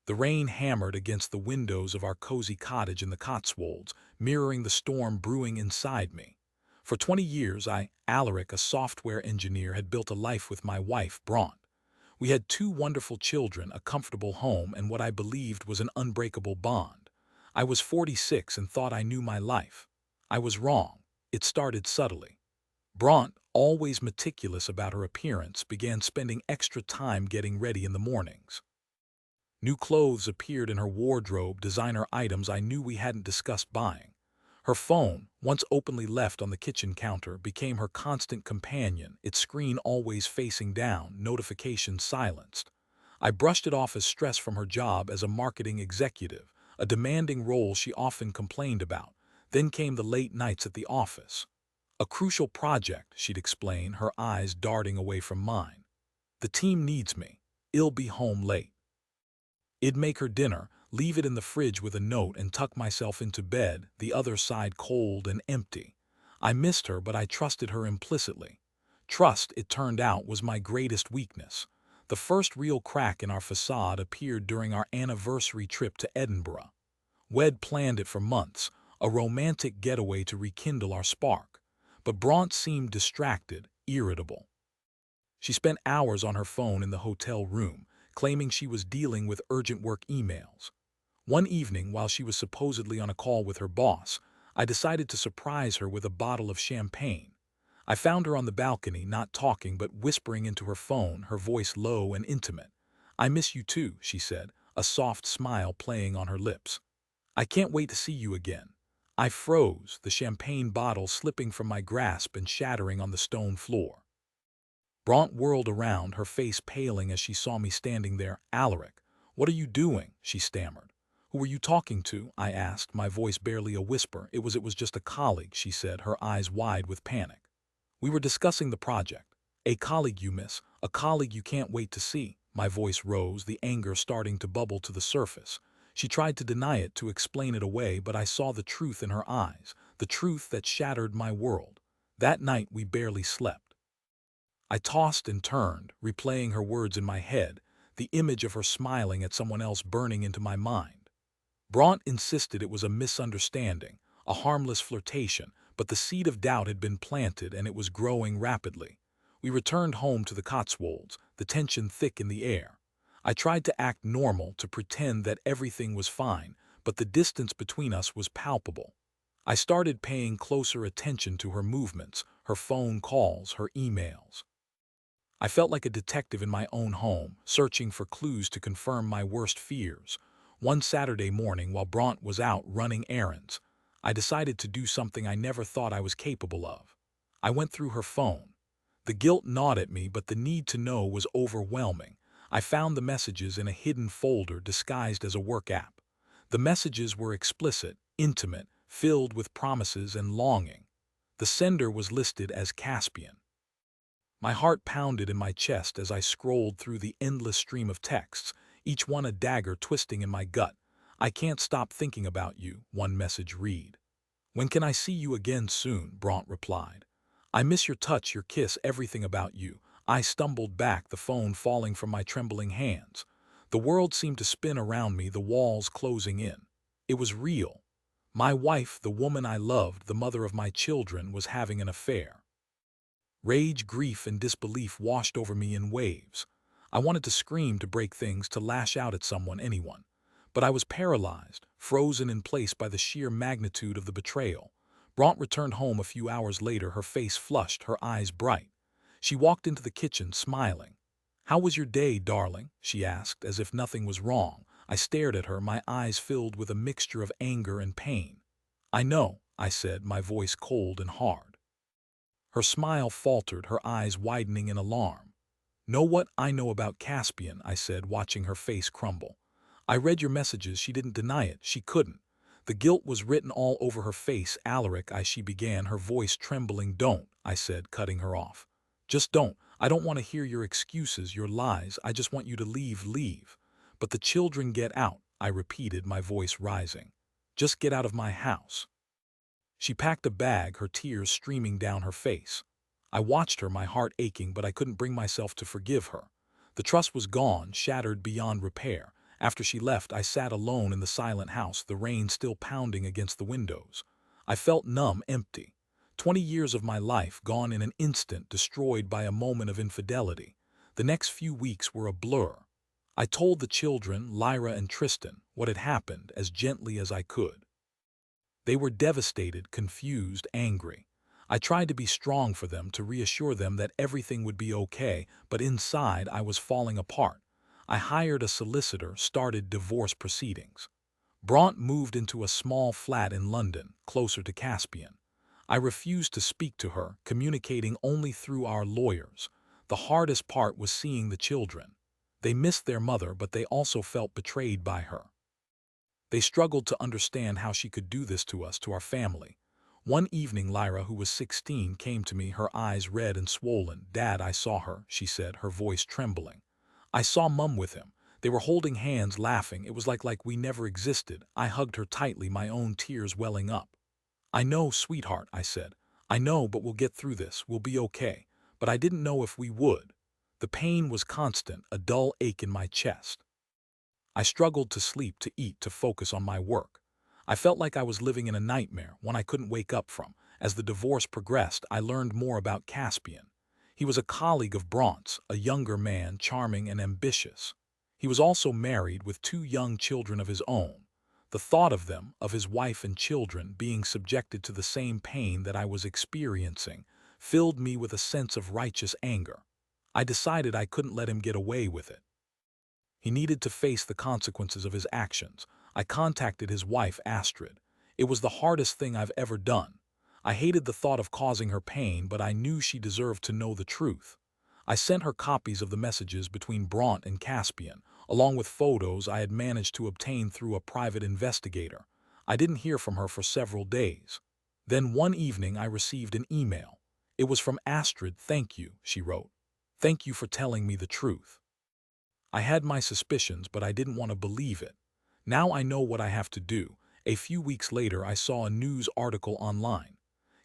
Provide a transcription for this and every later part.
The rain hammered against the windows of our cozy cottage in the Cotswolds, mirroring the storm brewing inside me. For 20 years, Alaric, a software engineer, had built a life with my wife, Bronte. We had two wonderful children, a comfortable home, and what I believed was an unbreakable bond. I was 46 and thought I knew my life. I was wrong. It started subtly. Bronte, always meticulous about her appearance, began spending extra time getting ready in the mornings. New clothes appeared in her wardrobe, designer items I knew we hadn't discussed buying. Her phone, once openly left on the kitchen counter, became her constant companion, its screen always facing down, notifications silenced. I brushed it off as stress from her job as a marketing executive, a demanding role she often complained about. Then came the late nights at the office. A crucial project, she'd explain, her eyes darting away from mine. The team needs me. I'll be home late. I'd make her dinner, leave it in the fridge with a note, and tuck myself into bed, the other side cold and empty. I missed her, but I trusted her implicitly. Trust, it turned out, was my greatest weakness. The first real crack in our facade appeared during our anniversary trip to Edinburgh. We'd planned it for months, a romantic getaway to rekindle our spark. But Bronte seemed distracted, irritable. She spent hours on her phone in the hotel room, claiming she was dealing with urgent work emails. One evening, while she was supposedly on a call with her boss, I decided to surprise her with a bottle of champagne. I found her on the balcony, not talking but whispering into her phone, her voice low and intimate. "I miss you too," she said, a soft smile playing on her lips. "I can't wait to see you again." I froze, the champagne bottle slipping from my grasp and shattering on the stone floor. Bronte whirled around, her face paling as she saw me standing there. "Alaric, what are you doing?" she stammered. "Who were you talking to?" I asked, my voice barely a whisper. It was just a colleague," she said, her eyes wide with panic. "We were discussing the project." "A colleague you miss, a colleague you can't wait to see." My voice rose, the anger starting to bubble to the surface. She tried to deny it, to explain it away, but I saw the truth in her eyes, the truth that shattered my world. That night we barely slept. I tossed and turned, replaying her words in my head, the image of her smiling at someone else burning into my mind. Bronte insisted it was a misunderstanding, a harmless flirtation, but the seed of doubt had been planted and it was growing rapidly. We returned home to the Cotswolds, the tension thick in the air. I tried to act normal, to pretend that everything was fine, but the distance between us was palpable. I started paying closer attention to her movements, her phone calls, her emails. I felt like a detective in my own home, searching for clues to confirm my worst fears. One Saturday morning, while Bronte was out running errands, I decided to do something I never thought I was capable of. I went through her phone. The guilt gnawed at me, but the need to know was overwhelming. I found the messages in a hidden folder disguised as a work app. The messages were explicit, intimate, filled with promises and longing. The sender was listed as Caspian. My heart pounded in my chest as I scrolled through the endless stream of texts, each one a dagger twisting in my gut. "I can't stop thinking about you," one message read. "When can I see you again soon?" Bronte replied. "I miss your touch, your kiss, everything about you." I stumbled back, the phone falling from my trembling hands. The world seemed to spin around me, the walls closing in. It was real. My wife, the woman I loved, the mother of my children, was having an affair. Rage, grief, and disbelief washed over me in waves. I wanted to scream, to break things, to lash out at someone, anyone. But I was paralyzed, frozen in place by the sheer magnitude of the betrayal. Bronte returned home a few hours later, her face flushed, her eyes bright. She walked into the kitchen, smiling. "How was your day, darling?" she asked, as if nothing was wrong. I stared at her, my eyes filled with a mixture of anger and pain. "I know," I said, my voice cold and hard. Her smile faltered, her eyes widening in alarm. "Know what I know about Caspian?" I said, watching her face crumble. "I read your messages." She didn't deny it. She couldn't. The guilt was written all over her face. "Alaric," she began, her voice trembling. "Don't," I said, cutting her off. "Just don't. I don't want to hear your excuses, your lies. I just want you to leave. But the children, get out," I repeated, my voice rising. "Just get out of my house." She packed a bag, her tears streaming down her face. I watched her, my heart aching, but I couldn't bring myself to forgive her. The trust was gone, shattered beyond repair. After she left, I sat alone in the silent house, the rain still pounding against the windows. I felt numb, empty. 20 years of my life gone in an instant, destroyed by a moment of infidelity. The next few weeks were a blur. I told the children, Lyra and Tristan, what had happened as gently as I could. They were devastated, confused, angry. I tried to be strong for them, to reassure them that everything would be okay, but inside I was falling apart. I hired a solicitor, started divorce proceedings. Bronte moved into a small flat in London, closer to Caspian. I refused to speak to her, communicating only through our lawyers. The hardest part was seeing the children. They missed their mother, but they also felt betrayed by her. They struggled to understand how she could do this to us, to our family. One evening, Lyra, who was 16, came to me, her eyes red and swollen. "Dad, I saw her," she said, her voice trembling. "I saw Mum with him. They were holding hands, laughing. It was like we never existed." I hugged her tightly, my own tears welling up. "I know, sweetheart," I said. "I know, but we'll get through this. We'll be okay." But I didn't know if we would. The pain was constant, a dull ache in my chest. I struggled to sleep, to eat, to focus on my work. I felt like I was living in a nightmare, one I couldn't wake up from. As the divorce progressed, I learned more about Caspian. He was a colleague of Bronte's, a younger man, charming and ambitious. He was also married with 2 young children of his own. The thought of them, of his wife and children, being subjected to the same pain that I was experiencing, filled me with a sense of righteous anger. I decided I couldn't let him get away with it. He needed to face the consequences of his actions. I contacted his wife, Astrid. It was the hardest thing I've ever done. I hated the thought of causing her pain, but I knew she deserved to know the truth. I sent her copies of the messages between Bronte and Caspian, along with photos I had managed to obtain through a private investigator. I didn't hear from her for several days. Then one evening I received an email. It was from Astrid. "Thank you," she wrote. "Thank you for telling me the truth. I had my suspicions, but I didn't want to believe it. Now I know what I have to do." A few weeks later, I saw a news article online.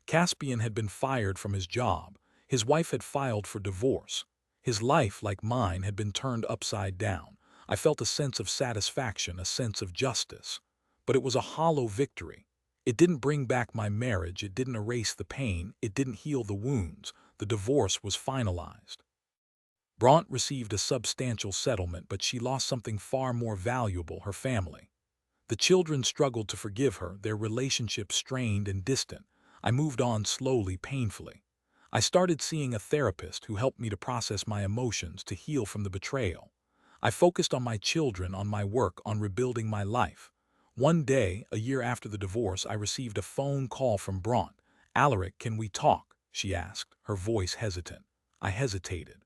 Caspian had been fired from his job. His wife had filed for divorce. His life, like mine, had been turned upside down. I felt a sense of satisfaction, a sense of justice. But it was a hollow victory. It didn't bring back my marriage, it didn't erase the pain, it didn't heal the wounds. The divorce was finalized. Bronte received a substantial settlement, but she lost something far more valuable: her family. The children struggled to forgive her, their relationship strained and distant. I moved on slowly, painfully. I started seeing a therapist who helped me to process my emotions, to heal from the betrayal. I focused on my children, on my work, on rebuilding my life. One day, a year after the divorce, I received a phone call from Bronte. "Alaric, can we talk?" she asked, her voice hesitant. I hesitated.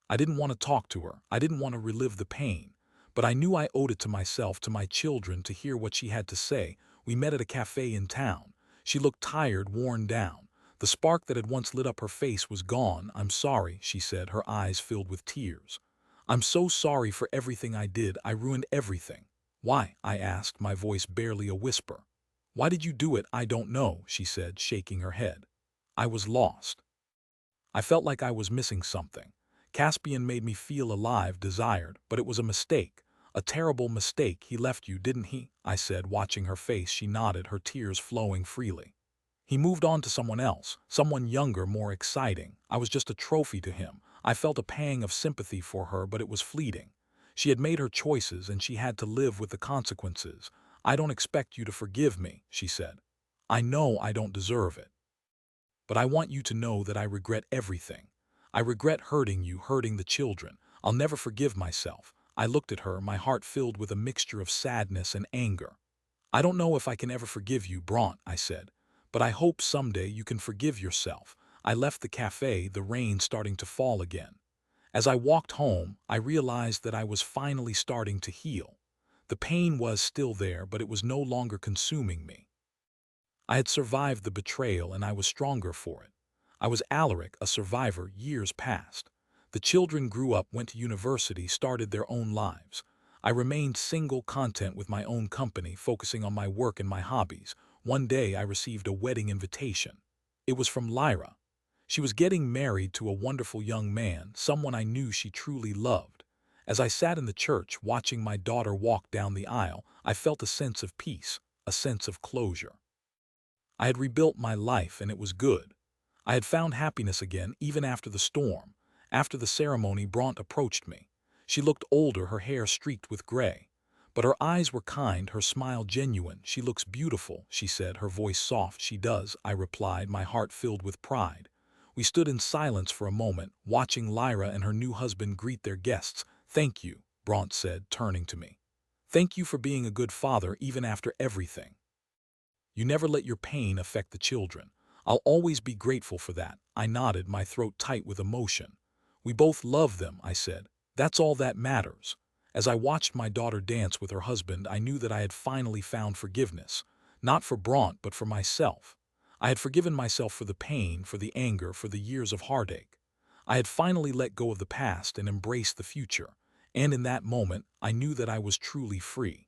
I didn't want to talk to her. I didn't want to relive the pain. But I knew I owed it to myself, to my children, to hear what she had to say. We met at a cafe in town. She looked tired, worn down. The spark that had once lit up her face was gone. "I'm sorry," she said, her eyes filled with tears. "I'm so sorry for everything I did. I ruined everything." "Why?" I asked, my voice barely a whisper. "Why did you do it?" "I don't know," she said, shaking her head. "I was lost. I felt like I was missing something. Caspian made me feel alive, desired, but it was a mistake. A terrible mistake. He left you, didn't he?" I said, watching her face. She nodded, her tears flowing freely. "He moved on to someone else, someone younger, more exciting. I was just a trophy to him." I felt a pang of sympathy for her, but it was fleeting. She had made her choices, and she had to live with the consequences. "I don't expect you to forgive me," she said. "I know I don't deserve it. But I want you to know that I regret everything. I regret hurting you, hurting the children. I'll never forgive myself." I looked at her, my heart filled with a mixture of sadness and anger. "I don't know if I can ever forgive you, Bronte," I said, "but I hope someday you can forgive yourself." I left the cafe, the rain starting to fall again. As I walked home, I realized that I was finally starting to heal. The pain was still there, but it was no longer consuming me. I had survived the betrayal, and I was stronger for it. I was Alaric, a survivor. Years passed. The children grew up, went to university, started their own lives. I remained single, content with my own company, focusing on my work and my hobbies. One day I received a wedding invitation. It was from Lyra. She was getting married to a wonderful young man, someone I knew she truly loved. As I sat in the church watching my daughter walk down the aisle, I felt a sense of peace, a sense of closure. I had rebuilt my life and it was good. I had found happiness again even after the storm. After the ceremony, Bronte approached me. She looked older, her hair streaked with gray. But her eyes were kind, her smile genuine. "She looks beautiful," she said, her voice soft. "She does," I replied, my heart filled with pride. We stood in silence for a moment, watching Lyra and her new husband greet their guests. "Thank you," Bronte said, turning to me. "Thank you for being a good father even after everything. You never let your pain affect the children. I'll always be grateful for that." I nodded, my throat tight with emotion. "We both love them," I said. "That's all that matters." As I watched my daughter dance with her husband, I knew that I had finally found forgiveness. Not for Bronte, but for myself. I had forgiven myself for the pain, for the anger, for the years of heartache. I had finally let go of the past and embraced the future. And in that moment, I knew that I was truly free.